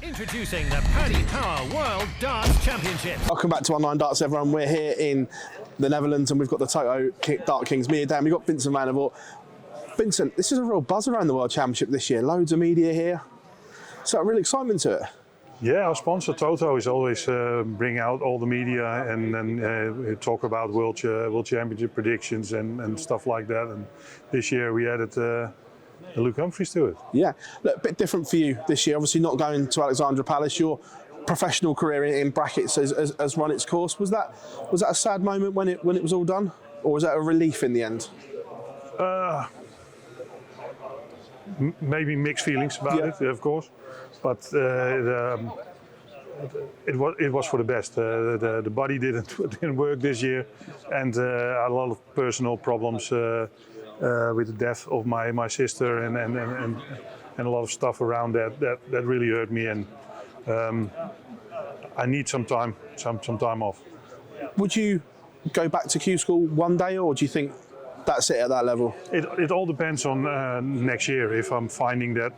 Introducing the Paddy Power World Darts Championship. Welcome back to Online Darts, everyone. We're here in the Netherlands and we've got the Toto Dart Kings. Me and Dan, we've got Vincent van Voort. Vincent, this is a real buzz around the World Championship this year. Loads of media here. So real excitement to it. Yeah, our sponsor Toto is always bring out all the media and talk about World Championship predictions and stuff like that. And this year we added Luke Humphries to it. Yeah, look, a bit different for you this year. Obviously not going to Alexandra Palace. Your professional career in brackets has run its course. Was that a sad moment when it was all done, or was that a relief in the end? Maybe mixed feelings about it, of course, but it was for the best. The body didn't work this year, and a lot of personal problems with the death of my sister and a lot of stuff around that really hurt me, and I need some time off. Would you go back to Q School one day, or do you think that's it at that level? It all depends on next year, if I'm finding that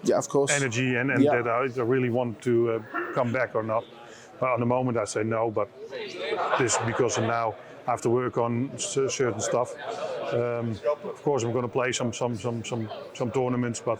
yeah, of course, energy and that I really want to come back or not. But at the moment I say no, but this is because now I have to work on certain stuff. Of course I'm going to play some tournaments, but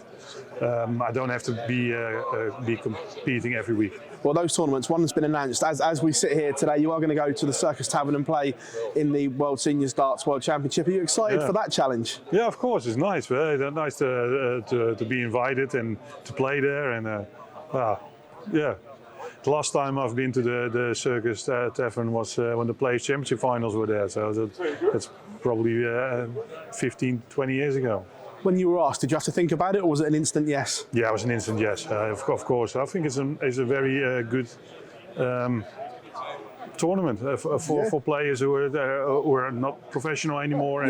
I don't have to be competing every week. Well, those tournaments, one has been announced. As we sit here today, you are going to go to the Circus Tavern and play in the World Seniors Darts World Championship. Are you excited for that challenge? Yeah, of course, it's nice. Nice to be invited and to play there. And yeah, the last time I've been to the Circus Tavern was when the Players Championship finals were there. So that's probably 15, 20 years ago. When you were asked, did you have to think about it, or was it an instant yes? Yeah, it was an instant yes. Of course, I think it's a very good tournament for players who are not professional anymore,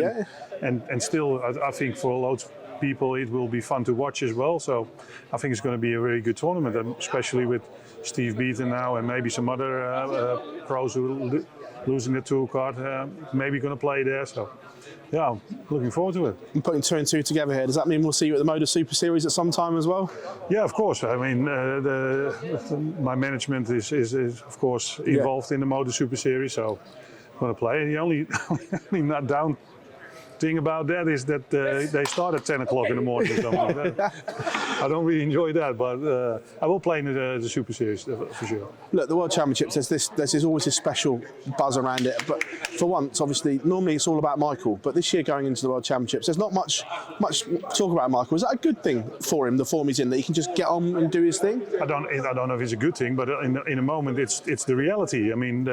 and still, I think for loads of people it will be fun to watch as well. So I think it's going to be a very good tournament, and especially with Steve Beaton now and maybe some other pros who are losing the tour card, maybe going to play there. So. Yeah, I'm looking forward to it. And putting 2 and 2 together here, does that mean we'll see you at the Moda Super Series at some time as well? Yeah, of course. I mean, my management is of course involved in the Moda Super Series, so I'm going to play. The only not down thing about that is that they start at 10 o'clock in the morning or something like that. I don't really enjoy that, but I will play in the Super Series for sure. Look, the World Championships, there's always this special buzz around it, but for once, obviously, normally it's all about Michael, but this year going into the World Championships, there's not much talk about Michael. Is that a good thing for him, the form he's in, that he can just get on and do his thing? I don't know if it's a good thing, but in a moment it's the reality. I mean,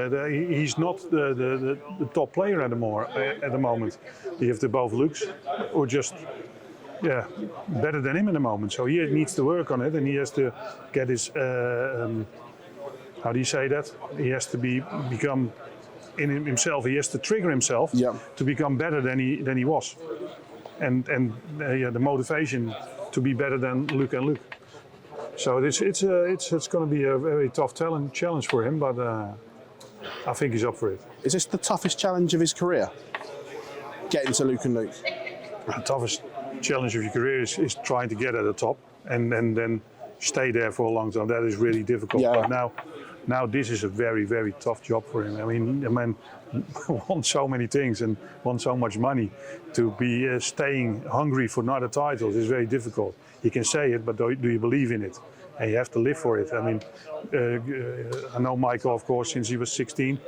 he's not the top player at the moment. You have to both looks or just better than him in the moment. So he needs to work on it, and he has to get his how do you say that? He has to become in himself. He has to trigger himself to become better than he was, and the motivation to be better than Luke and Luke. So it's going to be a very tough challenge for him, but I think he's up for it. Is this the toughest challenge of his career? Getting to Luke and Luke? The toughest challenge of your career is trying to get at the top and then stay there for a long time. That is really difficult. Yeah. But now this is a very, very tough job for him. I mean, the man won so many things and won so much money. To be staying hungry for another title is very difficult. You can say it, but do you believe in it? And you have to live for it. I mean, I know Michael, of course, since he was 16.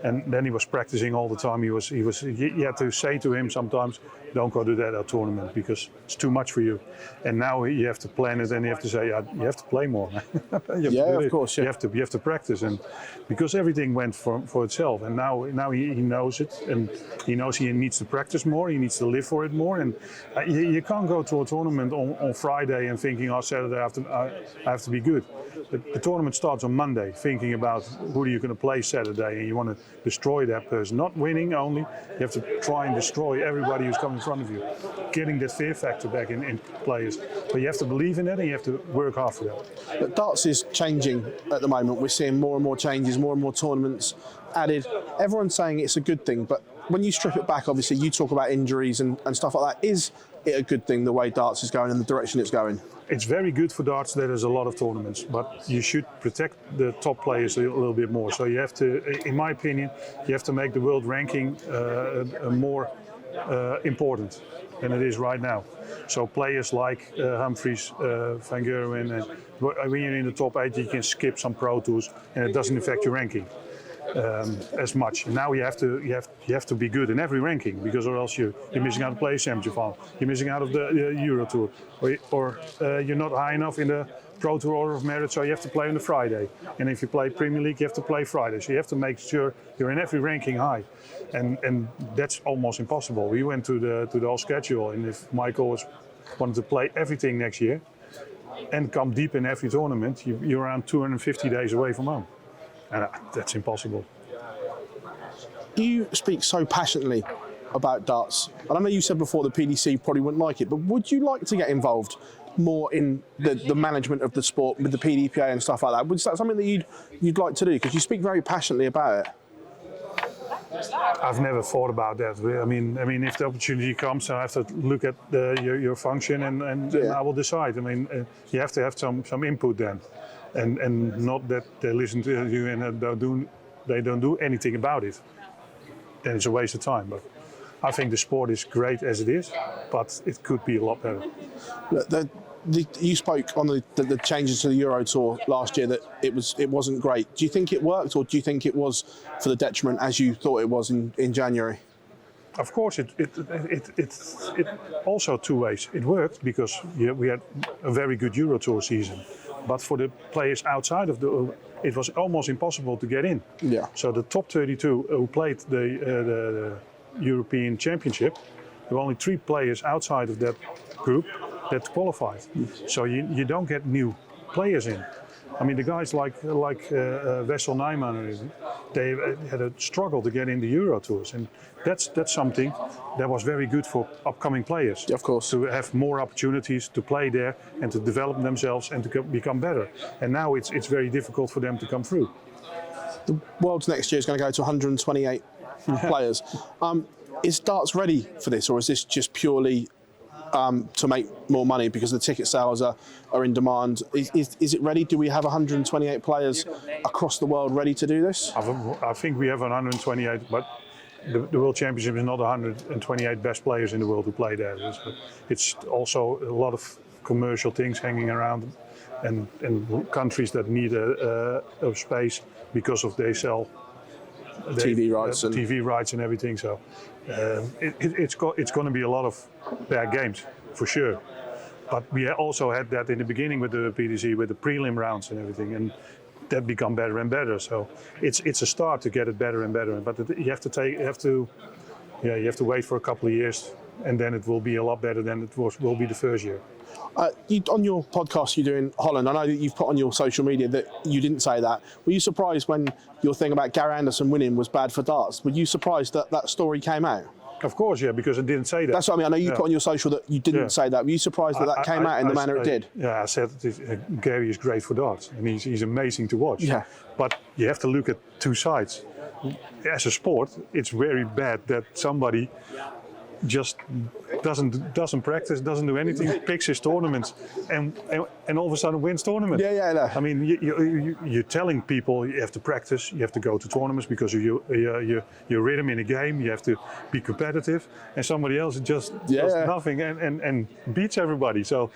And then he was practicing all the time. You had to say to him sometimes, don't go to that tournament because it's too much for you. And now you have to plan it, and you have to say, you have to play more. Of course. Yeah. You have to practice, and because everything went for itself, and now he knows it, and he knows he needs to practice more. He needs to live for it more, and you can't go to a tournament on Friday and thinking, Saturday I have to be good. The tournament starts on Monday, thinking about who are you going to play Saturday, and you want to destroy that person. Not winning only, you have to try and destroy everybody who's coming in front of you. Getting that fear factor back in players. But you have to believe in it, and you have to work hard for that. But darts is changing at the moment. We're seeing more and more changes, more and more tournaments added. Everyone's saying it's a good thing, but when you strip it back, obviously you talk about injuries and stuff like that. Is it a good thing the way darts is going and the direction it's going? It's very good for darts that there's a lot of tournaments, but you should protect the top players a little bit more. So you have to, in my opinion, you have to make the world ranking more important than it is right now. So players like Humphries, Van Gerwen, and when you're in the top 8, you can skip some Pro Tours and it doesn't affect your ranking as much. Now you have to be good in every ranking, because or else you're missing out of the Players Championship final, you're missing out of the Euro Tour, or you're not high enough in the Pro Tour order of merit, so you have to play on the Friday. And if you play Premier League, you have to play Friday. So you have to make sure you're in every ranking high, and that's almost impossible. We went to the whole schedule, and if Michael wanted to play everything next year and come deep in every tournament, you're around 250 days away from home. And that's impossible. You speak so passionately about darts. And I know you said before the PDC probably wouldn't like it, but would you like to get involved more in the management of the sport with the PDPA and stuff like that? Was that something that you'd like to do? Because you speak very passionately about it. I've never thought about that. I mean, if the opportunity comes, I have to look at your function and I will decide. I mean, you have to have some input then. And not that they listen to you and they don't do anything about it. Then it's a waste of time. But I think the sport is great as it is, but it could be a lot better. Look, you spoke on the changes to the Euro Tour last year that it wasn't great. Do you think it worked, or do you think it was for the detriment as you thought it was in January? Of course, it also two ways. It worked because we had a very good Euro Tour season. But for the players outside of it was almost impossible to get in. Yeah. So the top 32 who played the European Championship, there were only 3 players outside of that group that qualified. So you don't get new players in. I mean, the guys like Wessel Nijman, they had a struggle to get in the Euro Tours, and that's something that was very good for upcoming players. Yeah, of course. To have more opportunities to play there and to develop themselves and to become better. And now it's very difficult for them to come through. The Worlds next year is going to go to 128 players. Is darts ready for this, or is this just purely to make more money because the ticket sales are in demand? Is it ready? Do we have 128 players across the world ready to do this? I think we have 128, but the World Championship is not 128 best players in the world who play there. It's also a lot of commercial things hanging around, and countries that need a space because of they sell TV rights and everything. So it's going to be a lot of bad games for sure. But we also had that in the beginning with the PDC, with the prelim rounds and everything, and that become better and better. So it's a start to get it better and better. But you have to wait for a couple of years, and then it will be a lot better than it will be the first year. On your podcast you do in Holland, I know that you've put on your social media that you didn't say that. Were you surprised when your thing about Gary Anderson winning was bad for darts? Were you surprised that story came out? Of course, yeah, because it didn't say that. That's what I mean. I know you put on your social that you didn't say that. Were you surprised that came out in the manner it did? Yeah, I said Gary is great for darts, and he's amazing to watch. Yeah. But you have to look at two sides. As a sport, it's very bad that somebody just doesn't practice, doesn't do anything, picks his tournaments, and all of a sudden wins tournaments. Yeah. I mean, you're telling people you have to practice, you have to go to tournaments because of your rhythm in a game. You have to be competitive, and somebody else just does nothing and beats everybody. So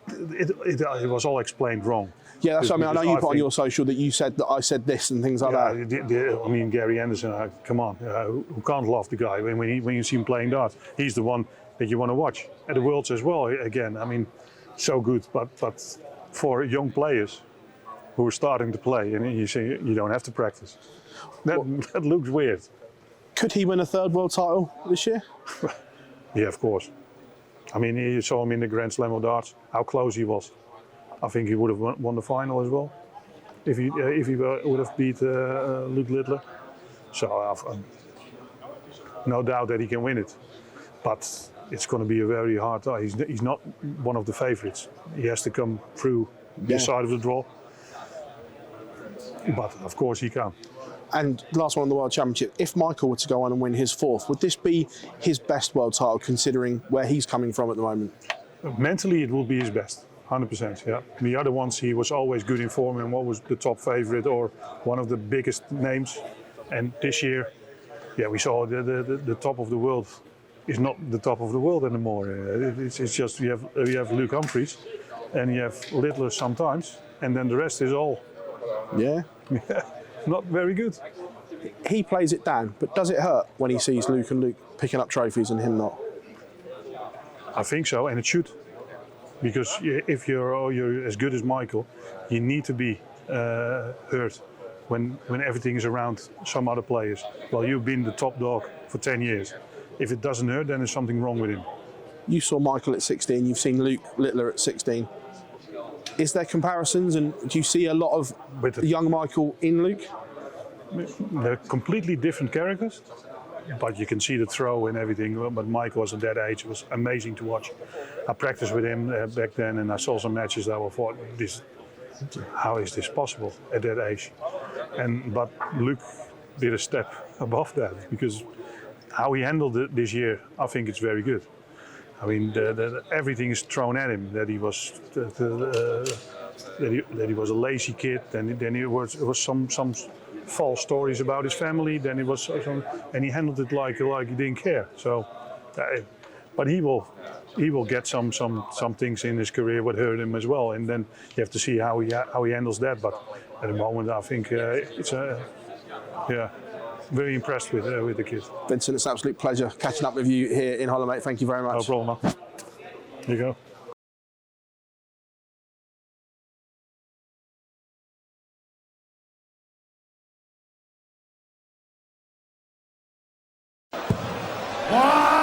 it was all explained wrong. Yeah, that's what I mean. I know you put on your social that you said that I said this and things like that. I mean, Gary Anderson, come on, who can't love the guy when you see him playing darts? He's the one that you want to watch. At the Worlds as well, again, I mean, so good. But for young players who are starting to play, and you say you don't have to practice, that looks weird. Could he win a third world title this year? Yeah, of course. I mean, you saw him in the Grand Slam of darts, how close he was. I think he would have won the final as well if he would have beat Luke Littler. So no doubt that he can win it, but it's going to be a very hard time. He's not one of the favourites. He has to come through this side of the draw, but of course he can. And last one on the World Championship, if Michael were to go on and win his fourth, would this be his best world title considering where he's coming from at the moment? Mentally, it will be his best, 100%. Yeah. The other ones, he was always good in form and was the top favorite or one of the biggest names. And this year, yeah, we saw the top of the world is not the top of the world anymore. It's just you have Luke Humphries, and you have Littler sometimes, and then the rest is all Yeah. not very good. He plays it down, but does it hurt when he sees Luke and Luke picking up trophies and him not? I think so, and it should, because if you're as good as Michael, you need to be hurt when everything is around some other players. Well, you've been the top dog for 10 years. If it doesn't hurt, then there's something wrong with him. You saw Michael at 16, you've seen Luke Littler at 16. Is there comparisons, and do you see a lot of young Michael in Luke? They're completely different characters, but you can see the throw and everything. But Michael was at that age, it was amazing to watch. I practiced with him back then, and I saw some matches that I thought, how is this possible at that age? But Luke did a step above that, because how he handled it this year, I think it's very good. I mean, everything is thrown at him. That he was that he was a lazy kid. Then it was some false stories about his family. Then it was and he handled it like he didn't care. So, but he will get some things in his career what hurt him as well. And then you have to see how he handles that. But at the moment, I think it's very impressed with the kid. Vincent, it's an absolute pleasure catching up with you here in Holland, mate. Thank you very much. No problem, man. Here you go. One.